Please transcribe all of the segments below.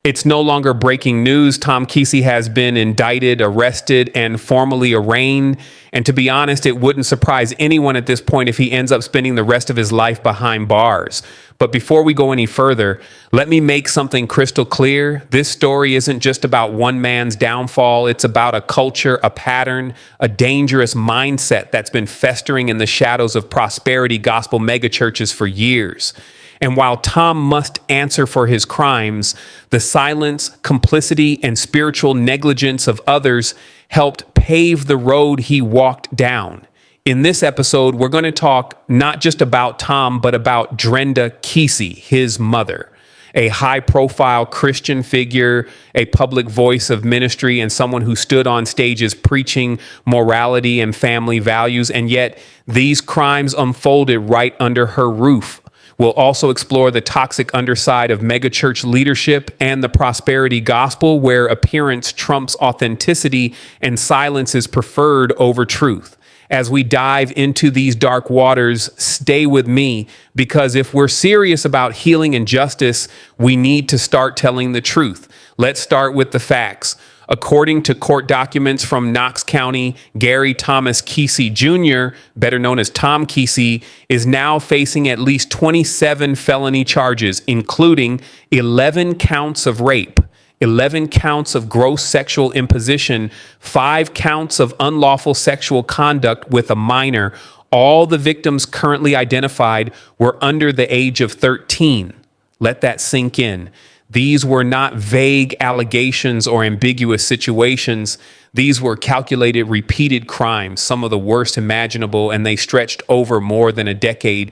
It's no longer breaking news. Tom Keesee has been indicted, arrested, and formally arraigned. And to be honest, it wouldn't surprise anyone at this point if he ends up spending the rest of his life behind bars. But before we go any further, let me make something crystal clear. This story isn't just about one man's downfall. It's about a culture, a pattern, a dangerous mindset that's been festering in the shadows of prosperity gospel megachurches for years. And while Tom must answer for his crimes, the silence, complicity, and spiritual negligence of others helped pave the road he walked down. In this episode, we're going to talk not just about Tom, but about Drenda Keesee, his mother, a high-profile Christian figure, a public voice of ministry, and someone who stood on stages preaching morality and family values. And yet these crimes unfolded right under her roof. We'll also explore the toxic underside of megachurch leadership and the prosperity gospel, where appearance trumps authenticity and silence is preferred over truth. As we dive into these dark waters, stay with me, because if we're serious about healing and justice, we need to start telling the truth. Let's start with the facts. According to court documents from Knox County, Gary Thomas Keesee Jr., better known as Tom Keesee, is now facing at least 27 felony charges, including 11 counts of rape, 11 counts of gross sexual imposition, 5 counts of unlawful sexual conduct with a minor. All the victims currently identified were under the age of 13. Let that sink in. These were not vague allegations or ambiguous situations. These were calculated, repeated crimes, some of the worst imaginable, and they stretched over more than a decade.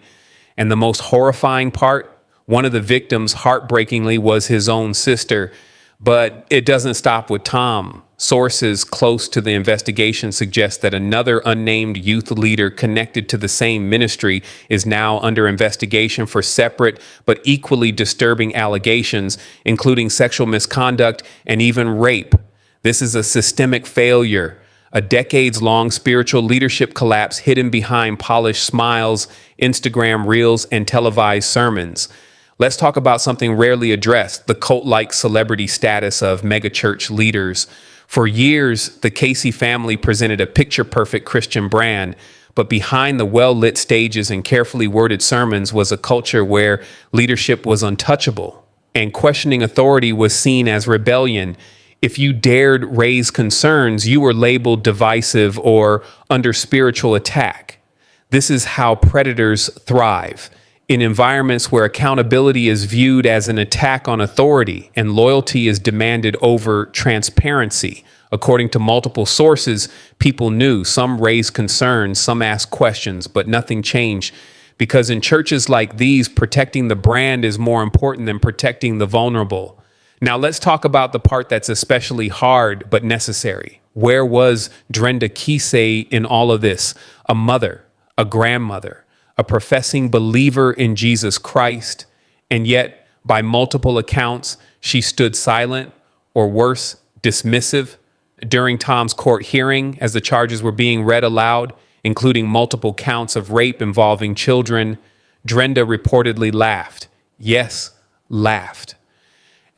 And the most horrifying part, one of the victims, heartbreakingly, was his own sister. But it doesn't stop with Tom. Sources close to the investigation suggest that another unnamed youth leader connected to the same ministry is now under investigation for separate but equally disturbing allegations, including sexual misconduct and even rape. This is a systemic failure, a decades-long spiritual leadership collapse hidden behind polished smiles, Instagram reels, and televised sermons. Let's talk about something rarely addressed, the cult-like celebrity status of megachurch leaders. For years, the Keesee family presented a picture-perfect Christian brand, but behind the well-lit stages and carefully worded sermons was a culture where leadership was untouchable, and questioning authority was seen as rebellion. If you dared raise concerns, you were labeled divisive or under spiritual attack. This is how predators thrive. In environments where accountability is viewed as an attack on authority and loyalty is demanded over transparency. According to multiple sources, people knew. Some raised concerns, some asked questions, but nothing changed. Because in churches like these, protecting the brand is more important than protecting the vulnerable. Now let's talk about the part that's especially hard but necessary. Where was Drenda Keesee in all of this? A mother, a grandmother, a professing believer in Jesus Christ, and yet, by multiple accounts, she stood silent, or worse, dismissive, during Tom's court hearing as the charges were being read aloud, including multiple counts of rape involving children. Drenda reportedly laughed. Yes, laughed.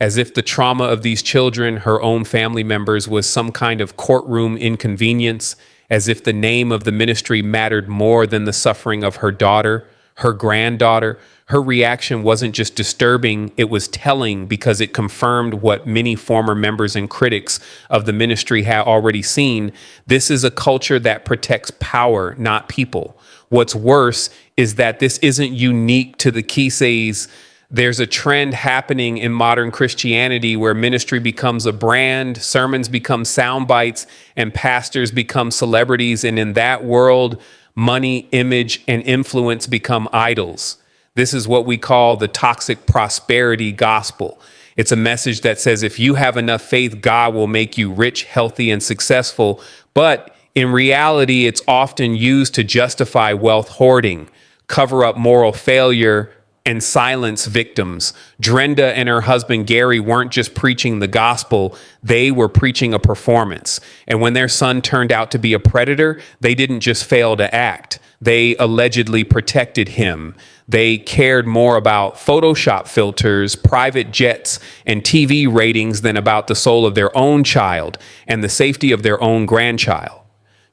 As if the trauma of these children, her own family members, was some kind of courtroom inconvenience, as if the name of the ministry mattered more than the suffering of her daughter, her granddaughter. Her reaction wasn't just disturbing, it was telling, because it confirmed what many former members and critics of the ministry had already seen. This is a culture that protects power, not people. What's worse is that this isn't unique to the Keesees. There's a trend happening in modern Christianity where ministry becomes a brand, sermons become sound bites, and pastors become celebrities. And in that world, money, image, and influence become idols. This is what we call the toxic prosperity gospel. It's a message that says if you have enough faith, God will make you rich, healthy, and successful. But in reality, it's often used to justify wealth hoarding, cover up moral failure, and silence victims. Drenda and her husband Gary weren't just preaching the gospel, they were preaching a performance. And when their son turned out to be a predator, they didn't just fail to act. They allegedly protected him. They cared more about Photoshop filters, private jets, and TV ratings than about the soul of their own child and the safety of their own grandchild.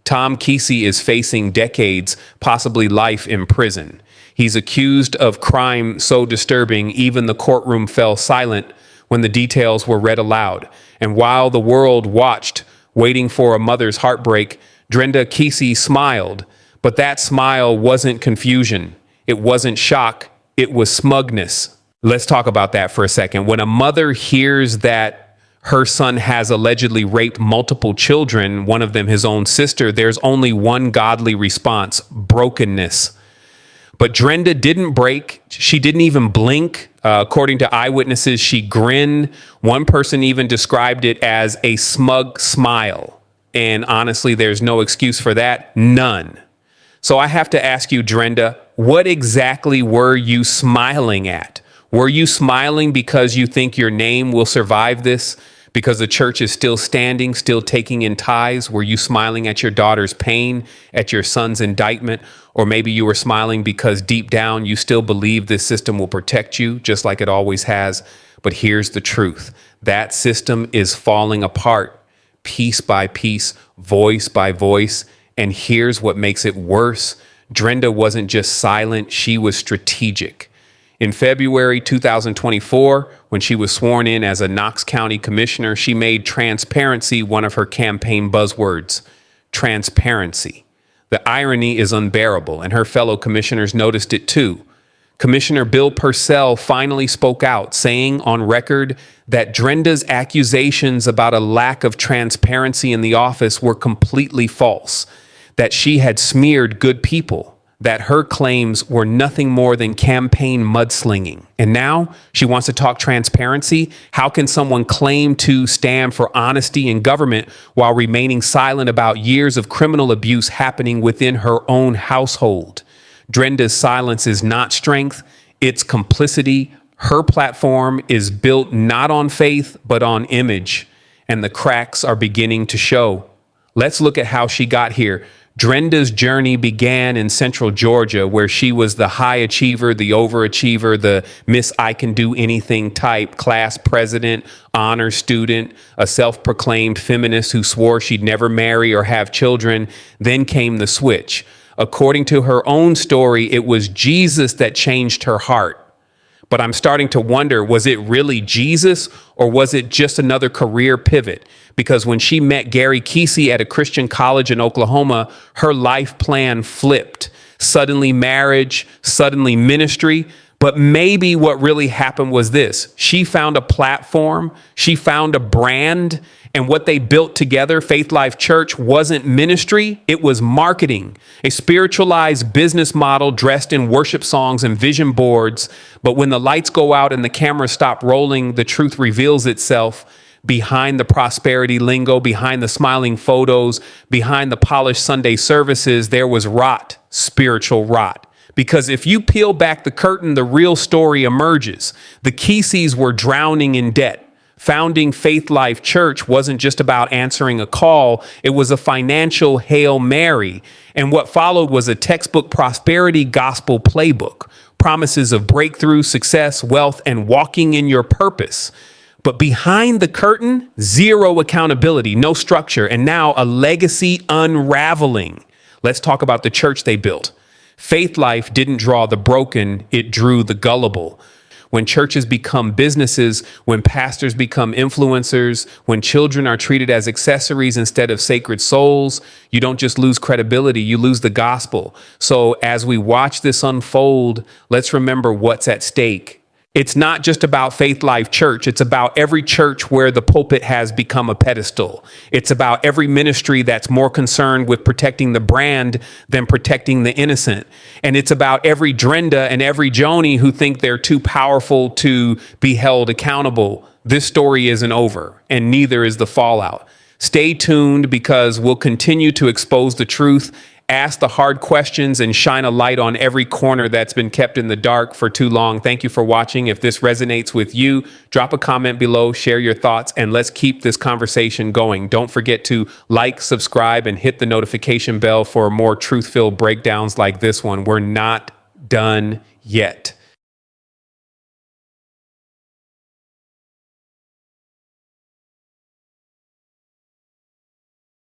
Tom Keesee is facing decades, possibly life in prison. He's accused of crime so disturbing, even the courtroom fell silent when the details were read aloud. And while the world watched, waiting for a mother's heartbreak, Drenda Keesee smiled. But that smile wasn't confusion. It wasn't shock. It was smugness. Let's talk about that for a second. When a mother hears that her son has allegedly raped multiple children, one of them his own sister, there's only one godly response: brokenness. But Drenda didn't break. She didn't even blink. According to eyewitnesses, she grinned. One person even described it as a smug smile. And honestly, there's no excuse for that. None. So I have to ask you, Drenda, what exactly were you smiling at? Were you smiling because you think your name will survive this? Because the church is still standing, still taking in tithes? Were you smiling at your daughter's pain, at your son's indictment? Or maybe you were smiling because deep down you still believe this system will protect you, just like it always has. But here's the truth. That system is falling apart, piece by piece, voice by voice. And here's what makes it worse. Drenda wasn't just silent, she was strategic. In February 2024, when she was sworn in as a Knox County commissioner, she made transparency one of her campaign buzzwords. Transparency. The irony is unbearable, and her fellow commissioners noticed it too. Commissioner Bill Purcell finally spoke out, saying on record that Drenda's accusations about a lack of transparency in the office were completely false, that she had smeared good people, that her claims were nothing more than campaign mudslinging. And now she wants to talk transparency. How can someone claim to stand for honesty in government while remaining silent about years of criminal abuse happening within her own household? Drenda's silence is not strength, it's complicity. Her platform is built not on faith, but on image, and the cracks are beginning to show. Let's look at how she got here. Drenda's journey began in Central Georgia, where she was the high achiever, the overachiever, the Miss I Can Do Anything type, class president, honor student, a self-proclaimed feminist who swore she'd never marry or have children. Then came the switch. According to her own story, it was Jesus that changed her heart. But I'm starting to wonder, was it really Jesus or was it just another career pivot? Because when she met Gary Keesee at a Christian college in Oklahoma, her life plan flipped. Suddenly marriage, suddenly ministry. But maybe what really happened was this. She found a platform, she found a brand, and what they built together, Faith Life Church, wasn't ministry, it was marketing. A spiritualized business model dressed in worship songs and vision boards. But when the lights go out and the cameras stop rolling, the truth reveals itself. Behind the prosperity lingo, behind the smiling photos, behind the polished Sunday services, there was rot, spiritual rot. Because if you peel back the curtain, the real story emerges. The Keesees were drowning in debt. Founding Faith Life Church wasn't just about answering a call. It was a financial Hail Mary. And what followed was a textbook prosperity gospel playbook. Promises of breakthrough, success, wealth, and walking in your purpose. But behind the curtain, zero accountability, no structure, and now a legacy unraveling. Let's talk about the church they built. Faith Life didn't draw the broken, it drew the gullible. When churches become businesses, when pastors become influencers, when children are treated as accessories instead of sacred souls, you don't just lose credibility, you lose the gospel. So as we watch this unfold, let's remember what's at stake. It's not just about Faith Life Church. It's about every church where the pulpit has become a pedestal. It's about every ministry that's more concerned with protecting the brand than protecting the innocent. And it's about every Drenda and every Joni who think they're too powerful to be held accountable. This story isn't over, and neither is the fallout. Stay tuned because we'll continue to expose the truth, ask the hard questions, and shine a light on every corner that's been kept in the dark for too long. Thank you for watching. If this resonates with you, drop a comment below, share your thoughts, and let's keep this conversation going. Don't forget to like, subscribe, and hit the notification bell for more truth-filled breakdowns like this one. We're not done yet.